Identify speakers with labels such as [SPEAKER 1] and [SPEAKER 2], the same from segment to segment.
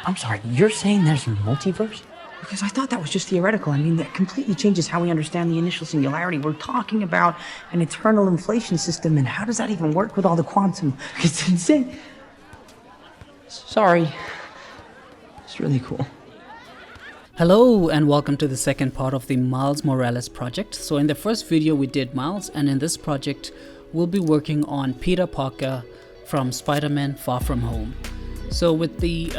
[SPEAKER 1] I'm sorry, you're saying there's a multiverse?
[SPEAKER 2] Because I thought that was just theoretical. I mean, that completely changes how we understand the initial singularity. We're talking about an eternal inflation system, and how does that even work with all the quantum? It's insane. Sorry. It's really cool.
[SPEAKER 3] Hello and welcome to the second part of the Miles Morales project. So in the first video we did Miles, and in this project we'll be working on Peter Parker from Spider-Man Far From Home. So with the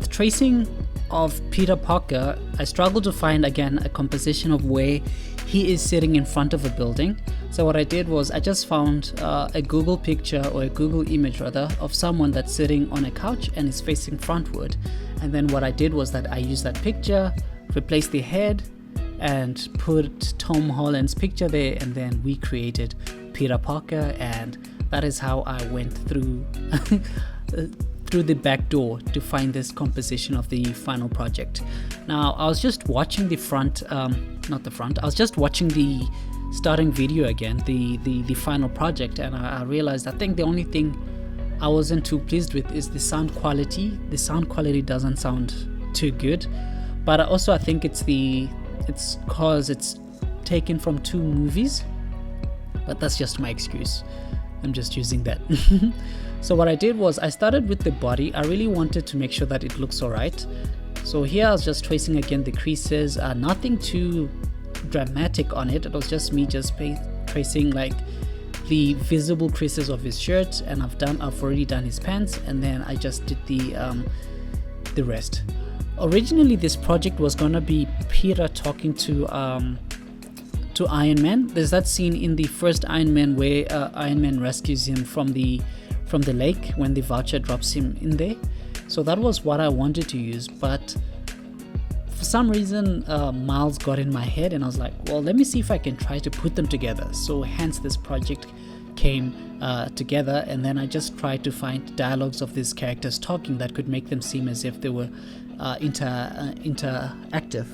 [SPEAKER 3] tracing of Peter Parker, I struggled to find again a composition of where he is sitting in front of a building. So what I did was I just found a Google picture, or a Google image rather, of someone that's sitting on a couch and is facing frontward. And then what I did was that I used that picture, replaced the head and put Tom Holland's picture there, and then we created Peter Parker, and that is how I went through through the back door to find this composition of the final project. Now I was just watching the I was just watching the starting video again, the final project, and I realized I think the only thing I wasn't too pleased with is the sound quality. The sound quality doesn't sound too good, but I think it's cause it's taken from two movies, but that's just my excuse. I'm just using that. So what I did was I started with the body. I really wanted to make sure that it looks alright. So here I was just tracing again the creases, nothing too dramatic on it. It was just me tracing like the visible creases of his shirt, and I've already done his pants, and then I just did the rest. Originally this project was gonna be Peter talking to Iron Man. There's that scene in the first Iron Man where Iron Man rescues him from the lake when the Vulture drops him in there. So that was what I wanted to use, but for some reason Miles got in my head, and I was like, well, let me see if I can try to put them together. So hence this project came together, and then I just tried to find dialogues of these characters talking that could make them seem as if they were interactive,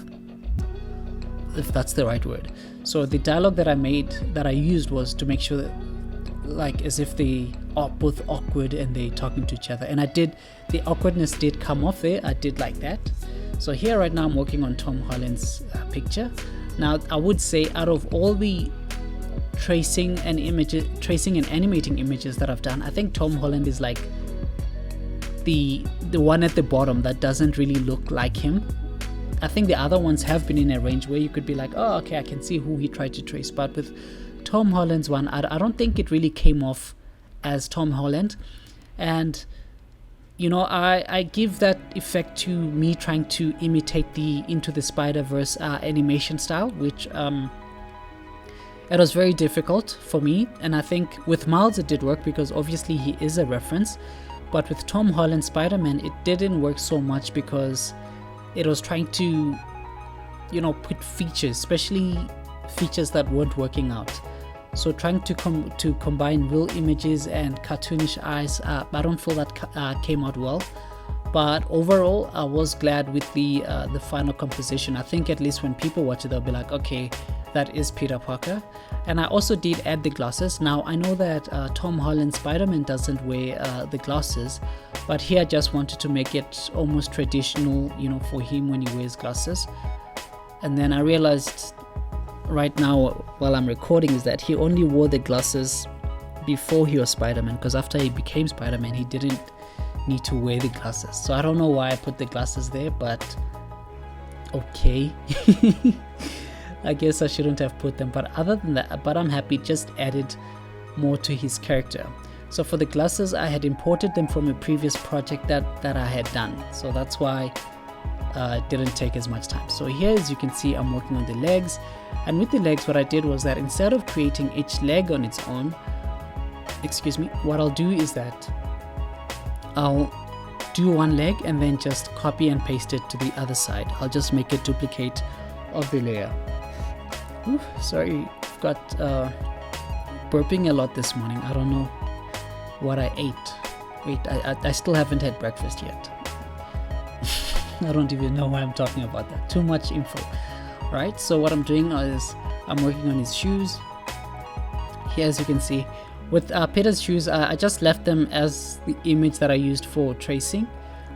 [SPEAKER 3] if that's the right word. So the dialogue that I used was to make sure that, like, as if they are both awkward and they talking to each other, and the awkwardness did come off there. I did like that. So here right now I'm working on Tom Holland's picture. Now I would say out of all the tracing and animating images that I've done, I think Tom Holland is like the one at the bottom that doesn't really look like him. I think the other ones have been in a range where you could be like, oh, okay, I can see who he tried to trace. But with Tom Holland's one, I don't think it really came off as Tom Holland. And, you know, I give that effect to me trying to imitate the Into the Spider-Verse animation style, which it was very difficult for me. And I think with Miles it did work because obviously he is a reference. But with Tom Holland Spider-Man, it didn't work so much because it was trying to, you know, put features, especially features that weren't working out. So trying to combine real images and cartoonish eyes, I don't feel that came out well. But overall, I was glad with the final composition. I think at least when people watch it, they'll be like, okay, that is Peter Parker. And I also did add the glasses. Now I know that Tom Holland Spider-Man doesn't wear the glasses, but here I just wanted to make it almost traditional, you know, for him when he wears glasses. And then I realized right now while I'm recording is that he only wore the glasses before he was Spider-Man, because after he became Spider-Man he didn't need to wear the glasses. So I don't know why I put the glasses there, but okay. I guess I shouldn't have put them, but other than that, I'm happy, just added more to his character. So for the glasses, I had imported them from a previous project that I had done, so that's why it didn't take as much time. So here, as you can see, I'm working on the legs, and with the legs what I did was that instead of creating each leg on its own, what I'll do is that I'll do one leg and then just copy and paste it to the other side. I'll just make a duplicate of the layer. Ooh, sorry, I've got burping a lot this morning. I don't know what I ate. Wait, I still haven't had breakfast yet. I don't even know why I'm talking about that. Too much info. Right, so what I'm doing is I'm working on his shoes. Here, as you can see, with Peter's shoes, I just left them as the image that I used for tracing.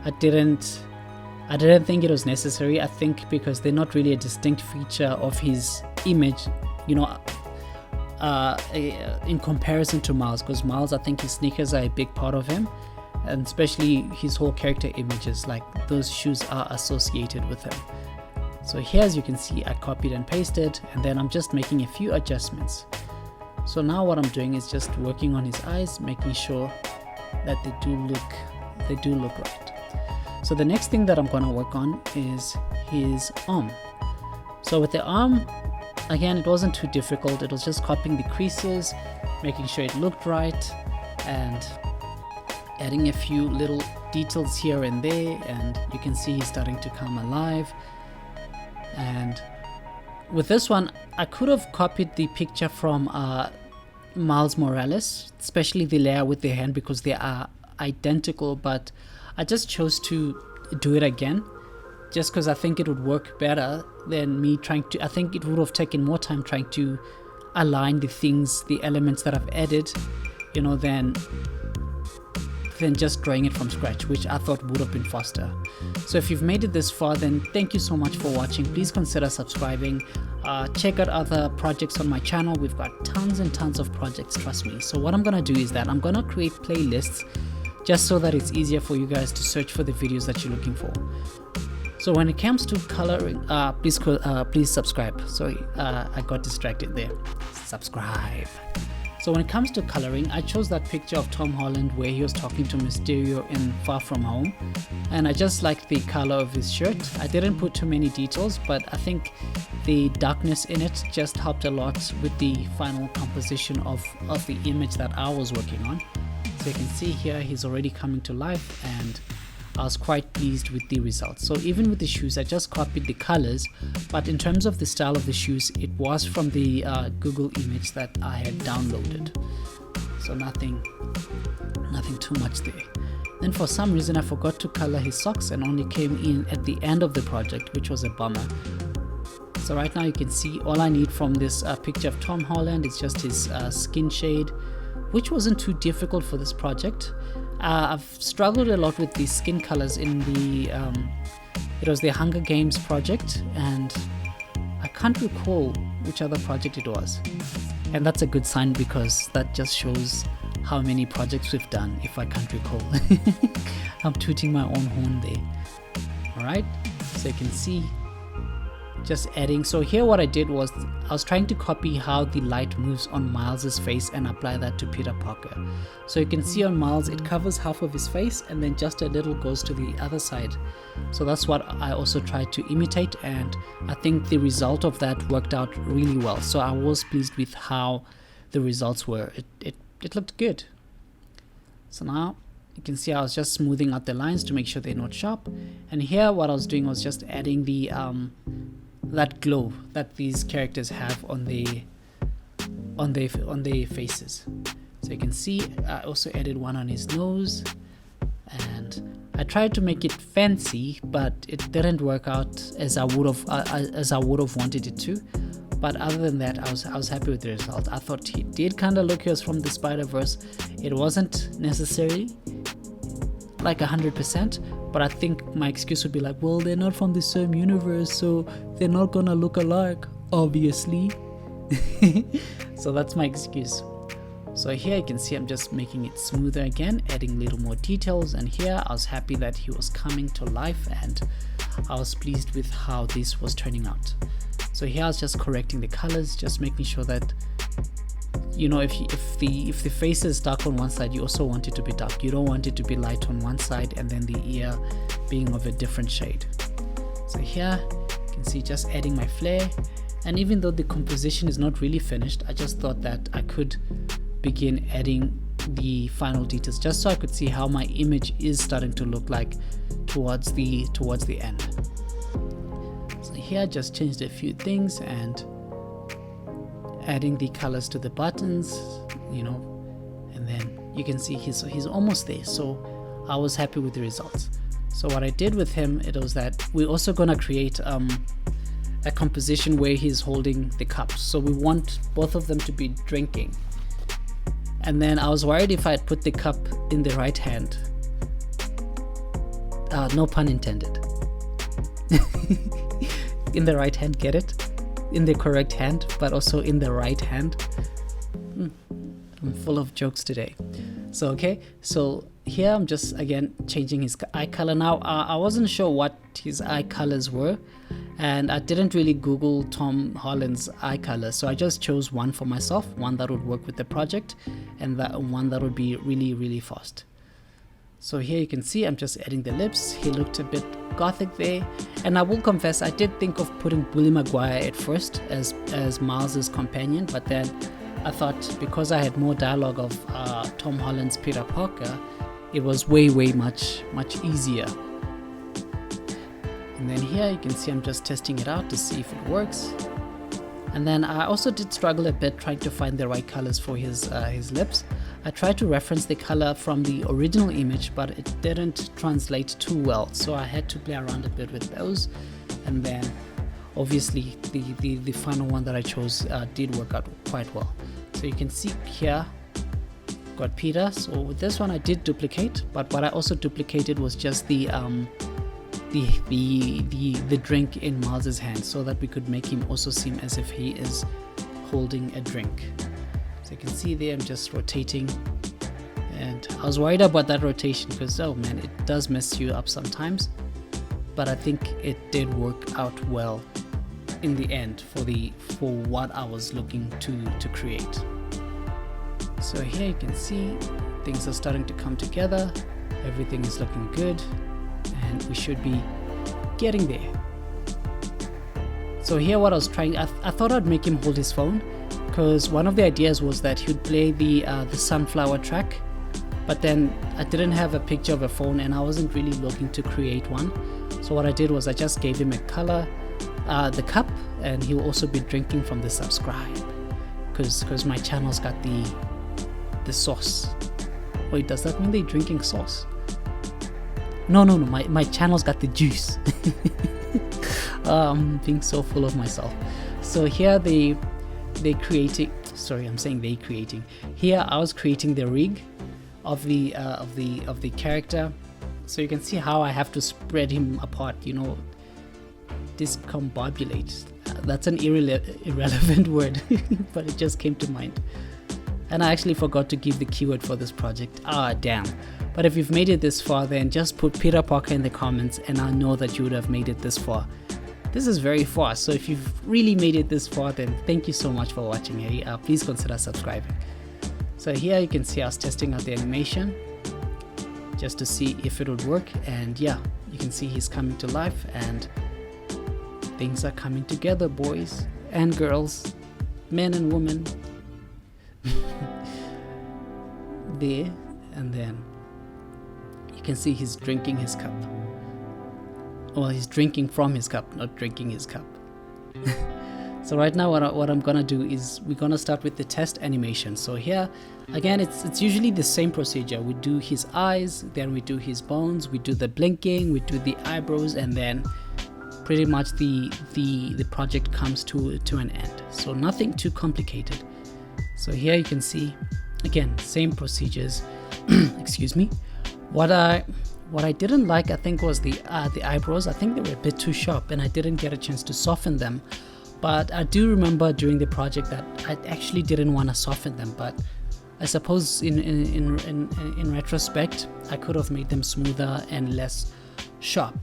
[SPEAKER 3] I didn't think it was necessary. I think because they're not really a distinct feature of his image, you know, in comparison to Miles, because Miles, I think his sneakers are a big part of him, and especially his whole character images, like those shoes are associated with him. So here, as you can see, I copied and pasted, and then I'm just making a few adjustments. So now what I'm doing is just working on his eyes, making sure that they do look right. So the next thing that I'm going to work on is his arm. So with the arm, again, it wasn't too difficult. It was just copying the creases, making sure it looked right, and adding a few little details here and there, and you can see he's starting to come alive. And with this one, I could have copied the picture from Miles Morales, especially the layer with the hand, because they are identical, but I just chose to do it again just because I think it would work better than me trying to. I think it would have taken more time trying to align the things, the elements that I've added, you know, than just drawing it from scratch, which I thought would have been faster. So if you've made it this far, then thank you so much for watching. Please consider subscribing. Check out other projects on my channel. We've got tons and tons of projects, trust me. So what I'm gonna do is that I'm gonna create playlists just so that it's easier for you guys to search for the videos that you're looking for. So when it comes to coloring, please subscribe. Sorry, I got distracted there. Subscribe. So when it comes to coloring, I chose that picture of Tom Holland where he was talking to Mysterio in Far From Home, and I just liked the color of his shirt. I didn't put too many details, but I think the darkness in it just helped a lot with the final composition of the image that I was working on. So you can see here he's already coming to life, and I was quite pleased with the results. So even with the shoes, I just copied the colors, but in terms of the style of the shoes, it was from the Google image that I had downloaded. So nothing too much there. Then for some reason I forgot to color his socks and only came in at the end of the project, which was a bummer. So right now you can see all I need from this picture of Tom Holland is just his skin shade, which wasn't too difficult for this project. I've struggled a lot with the skin colors in the it was the Hunger Games project, and I can't recall which other project it was, and that's a good sign because that just shows how many projects we've done if I can't recall. I'm tooting my own horn there. Alright, so you can see just adding. So here what I did was I was trying to copy how the light moves on Miles's face and apply that to Peter Parker. So you can see on Miles it covers half of his face and then just a little goes to the other side. So that's what I also tried to imitate, and I think the result of that worked out really well. So I was pleased with how the results were. It looked good. So now you can see I was just smoothing out the lines to make sure they're not sharp, and here what I was doing was just adding the that glow that these characters have on their faces. So you can see I also added one on his nose, and I tried to make it fancy, but it didn't work out as I would have wanted it to. But other than that, I was happy with the result. I thought he did kind of look as from the Spider-Verse. It wasn't necessarily like 100%, but I think my excuse would be like, well, they're not from the same universe, so they're not gonna look alike, obviously. So that's my excuse. So here you can see I'm just making it smoother again, adding little more details, and here I was happy that he was coming to life, and I was pleased with how this was turning out. So here I was just correcting the colors, just making sure that, you know, if the face is dark on one side, you also want it to be dark. You don't want it to be light on one side and then the ear being of a different shade. So here you can see just adding my flare, and even though the composition is not really finished, I just thought that I could begin adding the final details just so I could see how my image is starting to look like towards the end. So here I just changed a few things and adding the colors to the buttons, you know, and then you can see he's almost there. So I was happy with the results. So what I did with him, it was that we're also gonna create a composition where he's holding the cups. So we want both of them to be drinking. And then I was worried if I had put the cup in the right hand, No pun intended. In the right hand, get it? In the correct hand, but also in the right hand. I'm full of jokes today. So okay, so here I'm just again changing his eye color. Now I wasn't sure what his eye colors were, and I didn't really Google Tom Holland's eye color, so I just chose one for myself, one that would work with the project, and that one that would be really fast. So here you can see I'm just adding the lips. He looked a bit gothic there, and I will confess I did think of putting Billy Maguire at first as Miles's companion, but then I thought because I had more dialogue of Tom Holland's Peter Parker, it was way much easier. And then here you can see I'm just testing it out to see if it works. And then I also did struggle a bit trying to find the right colors for his lips. I tried to reference the color from the original image, but it didn't translate too well, so I had to play around a bit with those. And then obviously the final one that I chose did work out quite well. So you can see here got Peter. So with this one I did duplicate, but what I also duplicated was just the drink in Miles's hand, so that we could make him also seem as if he is holding a drink. So you can see there I'm just rotating, and I was worried about that rotation because, oh man, it does mess you up sometimes, but I think it did work out well in the end for what I was looking to create. So here you can see things are starting to come together, everything is looking good, and we should be getting there. So here what I was trying, I thought I'd make him hold his phone, because one of the ideas was that he'd play the sunflower track, but then I didn't have a picture of a phone and I wasn't really looking to create one. So what I did was I just gave him a color, the cup, and he will also be drinking from the subscribe, because my channel's got the sauce. Wait, does that mean they're drinking sauce? No, my channel's got the juice. Being so full of myself. So here they creating, sorry, I'm saying they creating. Here I was creating the rig of the character. So you can see how I have to spread him apart, you know, discombobulate. That's an irrelevant word, but it just came to mind. And I actually forgot to give the keyword for this project. Ah, damn. But if you've made it this far, then just put Peter Parker in the comments and I know that you would have made it this far. This is very fast, so if you've really made it this far, then thank you so much for watching. Hey, please consider subscribing. So here you can see I was testing out the animation just to see if it would work, and yeah, you can see he's coming to life and things are coming together, boys and girls, men and women. There, and then you can see he's drinking his cup. Well, he's drinking from his cup, not drinking his cup. So right now what I'm gonna do is we're gonna start with the test animation. So here again it's usually the same procedure. We do his eyes, then we do his bones, we do the blinking, we do the eyebrows, and then pretty much the project comes to an end. So nothing too complicated. So here you can see again same procedures. Excuse me. What I didn't like, I think, was the eyebrows. I think they were a bit too sharp and I didn't get a chance to soften them. But I do remember during the project that I actually didn't want to soften them, but I suppose in retrospect I could have made them smoother and less sharp.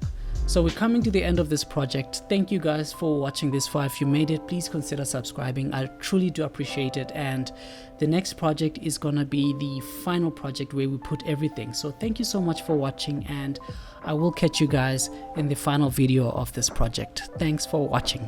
[SPEAKER 3] So we're coming to the end of this project. Thank you guys for watching this far. If you made it, please consider subscribing. I truly do appreciate it. And the next project is gonna be the final project where we put everything. So thank you so much for watching, and I will catch you guys in the final video of this project. Thanks for watching.